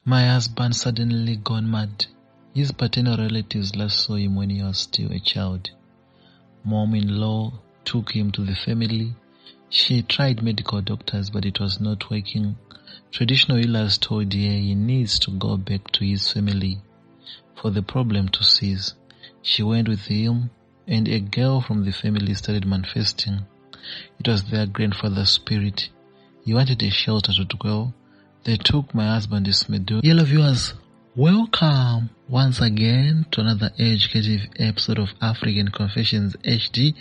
My husband suddenly gone mad. His paternal relatives last saw him when he was still a child. Mom-in-law took him to the family. She tried medical doctors, but it was not working. Traditional healers told her he needs to go back to his family for the problem to cease. She went with him, and a girl from the family started manifesting. It was their grandfather's spirit. He wanted a shelter to dwell. They took my husband this meadow. Hello viewers, welcome once again to another educative episode of African Confessions HD,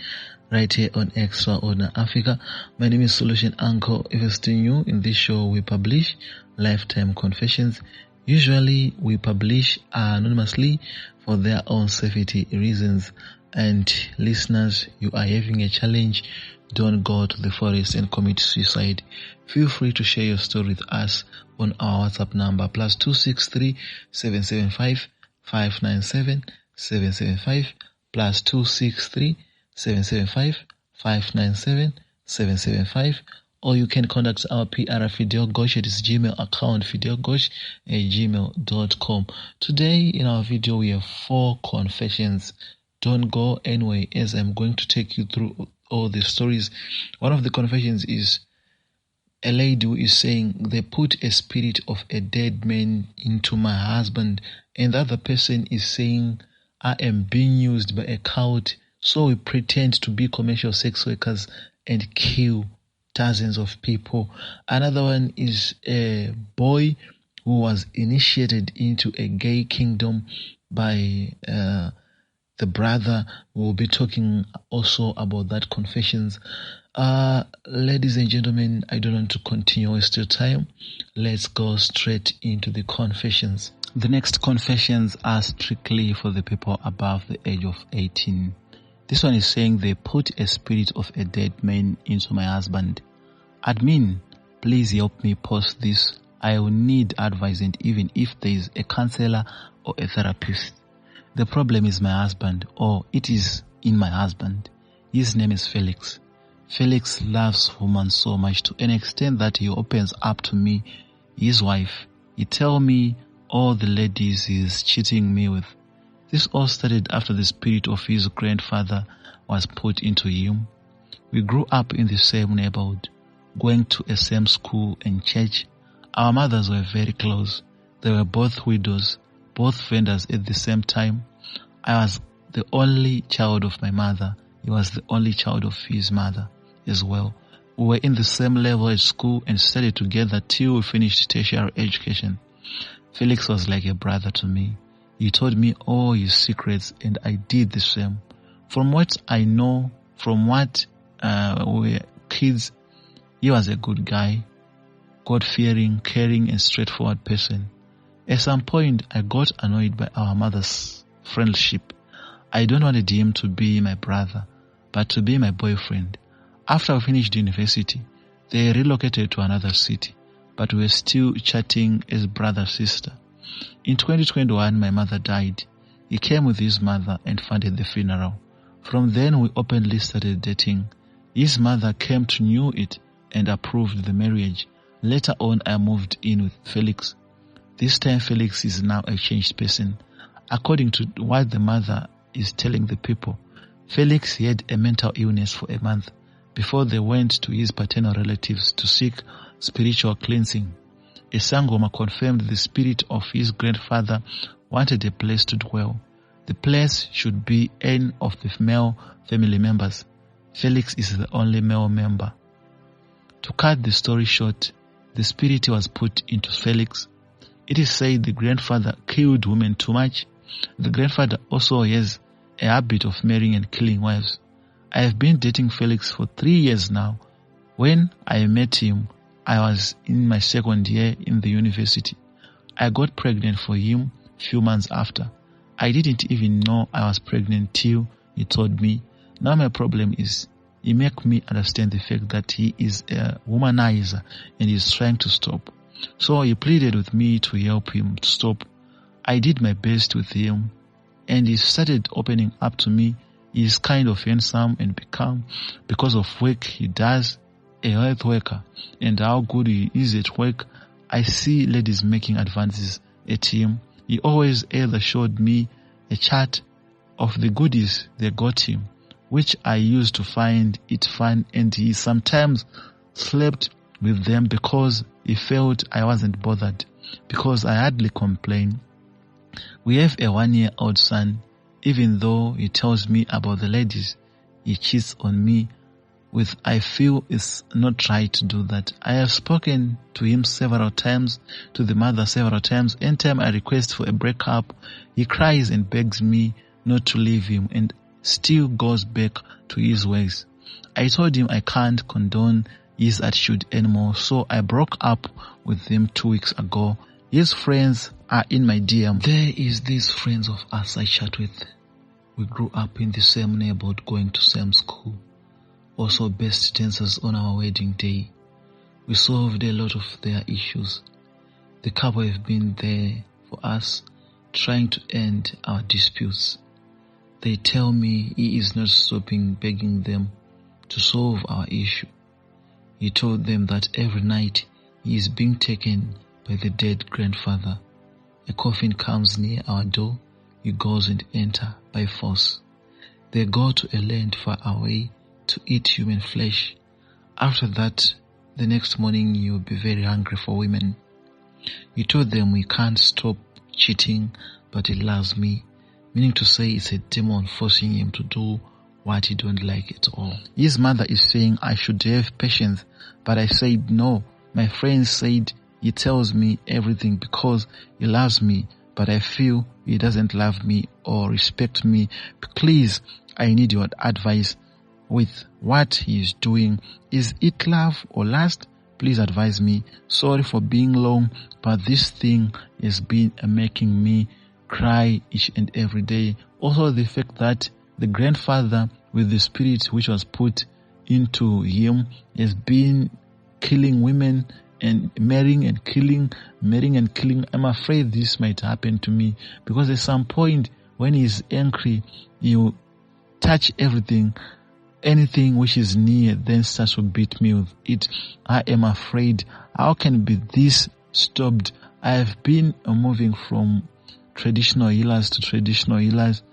right here on Extraordinary Africa. My name is Solution Uncle. If you're still new in this show, we publish lifetime confessions. Usually we publish anonymously for their own safety reasons. And listeners, you are having a challenge. Don't go to the forest and commit suicide. Feel free to share your story with us on our WhatsApp number +263 775 597 775 +263 775 597 775. Or you can contact our PR Fidel Gosh at his Gmail account, fidelgosh@gmail.com. Today in our video we have 4 confessions. Don't go anyway, as I'm going to take you through all the stories. One of the confessions is a lady who is saying they put a spirit of a dead man into my husband, and the other person is saying I am being used by a cult, so we pretend to be commercial sex workers and kill dozens of people. Another one is a boy who was initiated into a gay kingdom by the brother. Will be talking also about that confessions. Ladies and gentlemen, I don't want to continue waste your time. Let's go straight into the confessions. The next confessions are strictly for the people above the age of 18. This one is saying they put a spirit of a dead man into my husband. Admin, please help me post this. I will need advice, and even if there is a counselor or a therapist. The problem is my husband, or it is in my husband. His name is Felix. Felix loves women so much to an extent that he opens up to me, his wife. He tells me all the ladies he is cheating me with. This all started after the spirit of his grandfather was put into him. We grew up in the same neighborhood, going to the same school and church. Our mothers were very close. They were both widows, both vendors at the same time. I was the only child of my mother. He was the only child of his mother as well. We were in the same level at school and studied together till we finished tertiary education. Felix was like a brother to me. He told me all his secrets, and I did the same. From what I know, from what we were kids, he was a good guy, God-fearing, caring, and straightforward person. At some point, I got annoyed by our mother's friendship. I don't wanted him to be my brother, but to be my boyfriend. After I finished university, they relocated to another city, but we were still chatting as brother-sister. In 2021, my mother died. He came with his mother and funded the funeral. From then, we openly started dating. His mother came to know it and approved the marriage. Later on, I moved in with Felix. This time Felix is now a changed person. According to what the mother is telling the people, Felix had a mental illness for a month before they went to his paternal relatives to seek spiritual cleansing. A Sangoma confirmed the spirit of his grandfather wanted a place to dwell. The place should be any of the male family members. Felix is the only male member. To cut the story short, the spirit was put into Felix. It is said the grandfather killed women too much. The grandfather also has a habit of marrying and killing wives. I have been dating Felix for 3 years now. When I met him, I was in my second year in the university. I got pregnant for him a few months after. I didn't even know I was pregnant till he told me. Now my problem is he makes me understand the fact that he is a womanizer and is trying to stop. So he pleaded with me to help him to stop. I did my best with him, and he started opening up to me. He is kind of handsome and become, because of work he does, a health worker, and how good he is at work. I see ladies making advances at him. He always either showed me a chart of the goodies they got him, which I used to find it fun, and he sometimes slept with them because he felt I wasn't bothered, because I hardly complain. We have a 1-year-old son. Even though he tells me about the ladies he cheats on me with, I feel it's not right to do that. I have spoken to him several times, to the mother several times. Anytime I request for a breakup, he cries and begs me not to leave him and still goes back to his ways. I told him I can't condone his attitude anymore, so I broke up with him 2 weeks ago. His friends are in my DM. There is these friends of us I chat with. We grew up in the same neighborhood, going to same school. Also best dancers on our wedding day. We solved a lot of their issues. The couple have been there for us, trying to end our disputes. They tell me he is not stopping begging them to solve our issue. He told them that every night he is being taken by the dead grandfather. A coffin comes near our door. He goes and enter by force. They go to a land far away to eat human flesh. After that, the next morning you will be very hungry for women. He told them we can't stop cheating, but he loves me, meaning to say it's a demon forcing him to do what he don't like at all. His mother is saying I should have patience, but I said no. My friends said he tells me everything because he loves me, but I feel he doesn't love me or respect me. Please, I need your advice with what he is doing. Is it love or lust? Please advise me. Sorry for being long, but this thing has been making me cry each and every day. Also the fact that the grandfather with the spirit which was put into him has been killing women and marrying and killing. I'm afraid this might happen to me, because at some point when he's angry, you touch everything, anything which is near, then starts to beat me with it. I am afraid. How can be this stopped? I have been moving from traditional healers to traditional healers,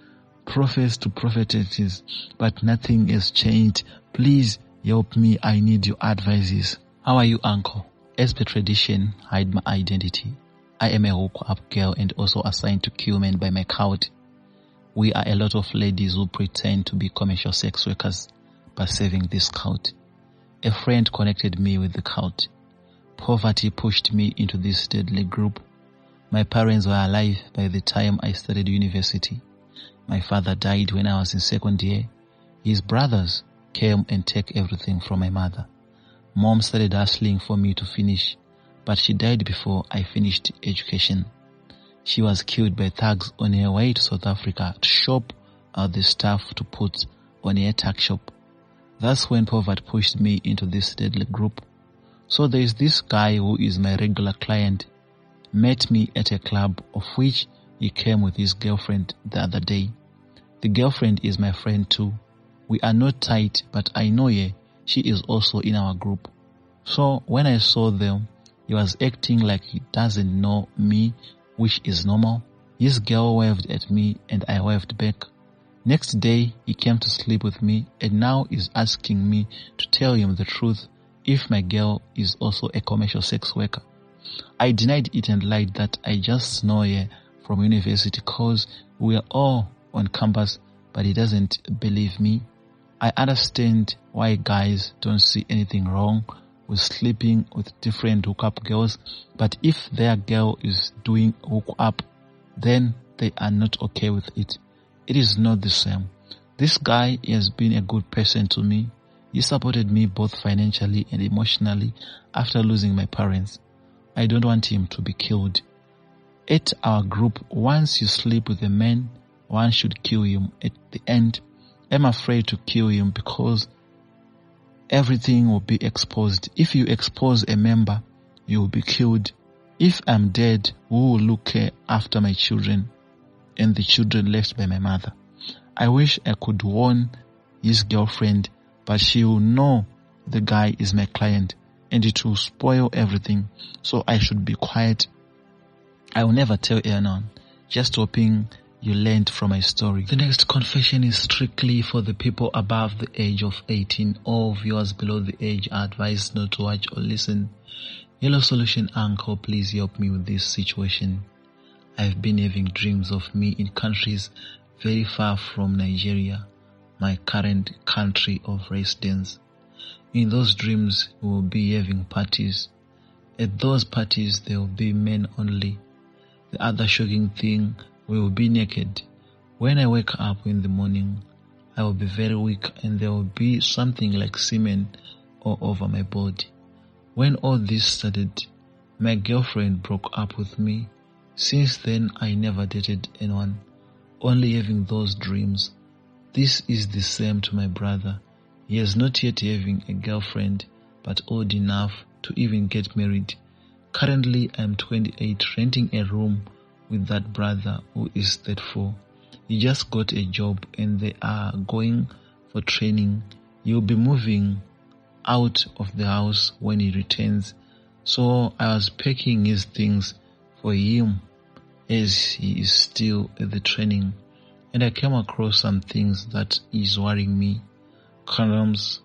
prophets to prophetesses, but nothing has changed. Please help me. I need your advices. How are you, uncle? As per tradition, hide my identity. I am a hook-up girl and also assigned to kill men by my cult. We are a lot of ladies who pretend to be commercial sex workers by serving this cult. A friend connected me with the cult. Poverty pushed me into this deadly group. My parents were alive by the time I started university. My father died when I was in second year. His brothers came and took everything from my mother. Mom started hustling for me to finish, but she died before I finished education. She was killed by thugs on her way to South Africa to shop out the stuff to put on her tuck shop. That's when poverty pushed me into this deadly group. So there is this guy who is my regular client, met me at a club of which he came with his girlfriend the other day. The girlfriend is my friend too. We are not tight, but I know her. She is also in our group. So when I saw them, he was acting like he doesn't know me, which is normal. His girl waved at me and I waved back. Next day, he came to sleep with me and now is asking me to tell him the truth if my girl is also a commercial sex worker. I denied it and lied that I just know her from university cause we are all on campus, but he doesn't believe me. I understand why guys don't see anything wrong with sleeping with different hookup girls, but if their girl is doing hookup, then they are not okay with it. It is not the same. This guy has been a good person to me. He supported me both financially and emotionally after losing my parents. I don't want him to be killed. At our group, once you sleep with a man, one should kill him at the end. I'm afraid to kill him because everything will be exposed. If you expose a member, you will be killed. If I'm dead, who will look after my children and the children left by my mother? I wish I could warn his girlfriend, but she will know the guy is my client and it will spoil everything. So I should be quiet. I will never tell anyone. Just hoping you learned from my story. The next confession is strictly for the people above the age of 18. All viewers below the age are advised not to watch or listen. Hello Solution Uncle, please help me with this situation. I've been having dreams of me in countries very far from Nigeria, my current country of residence. In those dreams, we will be having parties. At those parties, there will be men only. The other shocking thing, we will be naked. When I wake up in the morning, I will be very weak and there will be something like semen all over my body. When all this started, my girlfriend broke up with me. Since then, I never dated anyone, only having those dreams. This is the same to my brother. He is not yet having a girlfriend, but old enough to even get married. Currently, I am 28, renting a room with that brother who is 34. He just got a job and they are going for training. He will be moving out of the house when he returns. So I was packing his things for him as he is still at the training. And I came across some things that is worrying me. Condoms,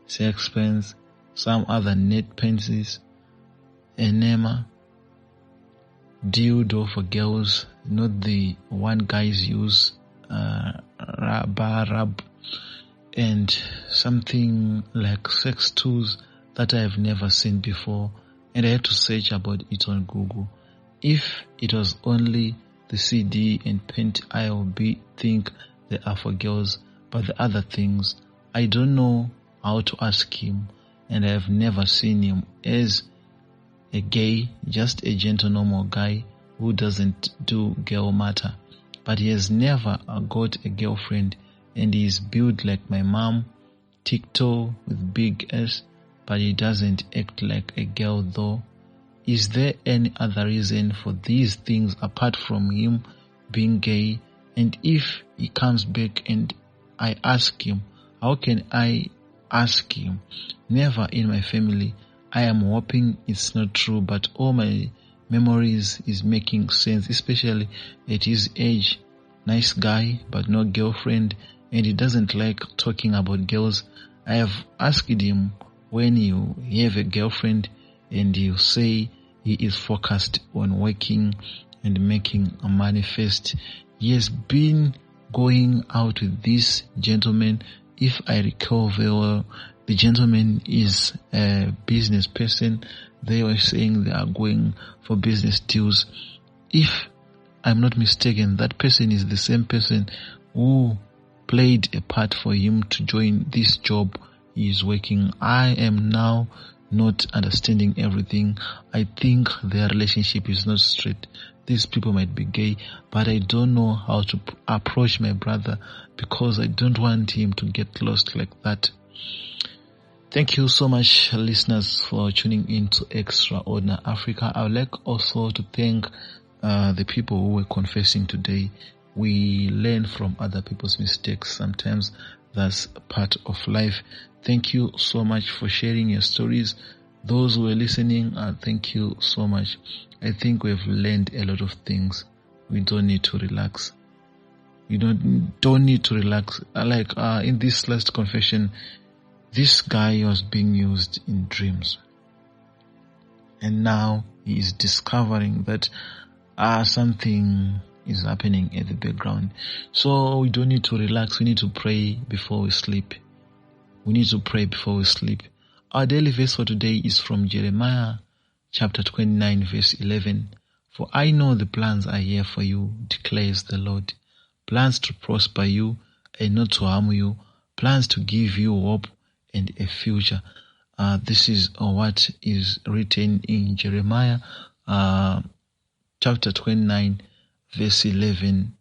sex pens, some other net pencils, enema, dildo for girls, not the one guys use, rub, and something like sex tools that I have never seen before, and I had to search about it on Google. If it was only the CD and pen, I would think they are for girls, but the other things, I don't know how to ask him, and I have never seen him as a gay, just a gentle normal guy who doesn't do girl matter. But he has never got a girlfriend, and he is built like my mom, TikTok with big S, but he doesn't act like a girl though. Is there any other reason for these things apart from him being gay? And if he comes back and I ask him, how can I ask him? Never in my family. I am hoping it's not true, but all my memories is making sense, especially at his age. Nice guy, but no girlfriend, and he doesn't like talking about girls. I have asked him when you have a girlfriend, and you say he is focused on working and making a manifest. He has been going out with this gentleman. If I recall very well, the gentleman is a business person. They were saying they are going for business deals. If I'm not mistaken, that person is the same person who played a part for him to join this job he is working. I am now not understanding everything. I think their relationship is not straight. These people might be gay, but I don't know how to approach my brother because I don't want him to get lost like that. Thank you so much, listeners, for tuning in to Extraordinary Africa. I would like also to thank the people who were confessing today. We learn from other people's mistakes. Sometimes that's part of life. Thank you so much for sharing your stories. Those who are listening, thank you so much. I think we've learned a lot of things. We don't need to relax. You don't need to relax. Like in this last confession, this guy was being used in dreams. And now he is discovering that something is happening in the background. So we don't need to relax. We need to pray before we sleep. We need to pray before we sleep. Our daily verse for today is from Jeremiah chapter 29 verse 11. For I know the plans I have for you, declares the Lord. Plans to prosper you and not to harm you. Plans to give you hope and a future. This is what is written in Jeremiah chapter 29 verse 11.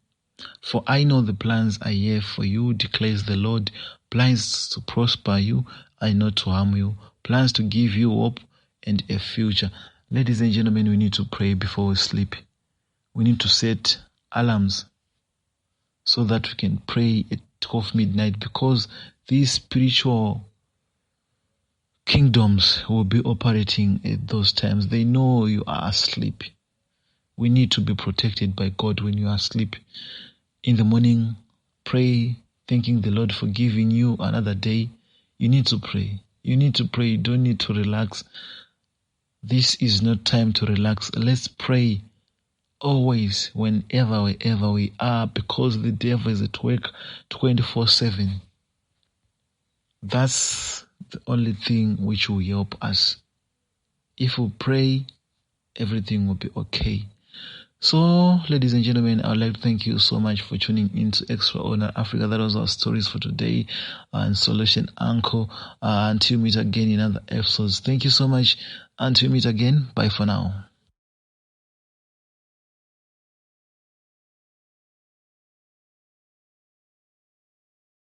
For I know the plans I have for you, declares the Lord. Plans to prosper you and not to harm you. Plans to give you hope and a future. Ladies and gentlemen, we need to pray before we sleep. We need to set alarms so that we can pray at 12 midnight, because these spiritual kingdoms will be operating at those times. They know you are asleep. We need to be protected by God when you are asleep. In the morning, pray, thanking the Lord for giving you another day. You need to pray. You need to pray. You don't need to relax. This is not time to relax. Let's pray always, wherever we are, because the devil is at work 24/7. That's the only thing which will help us. If we pray, everything will be okay. So, ladies and gentlemen, I would like to thank you so much for tuning into Extraordinary Africa. That was our stories for today and Solution Uncle. Until we meet again in other episodes. Thank you so much. Until we meet again, bye for now.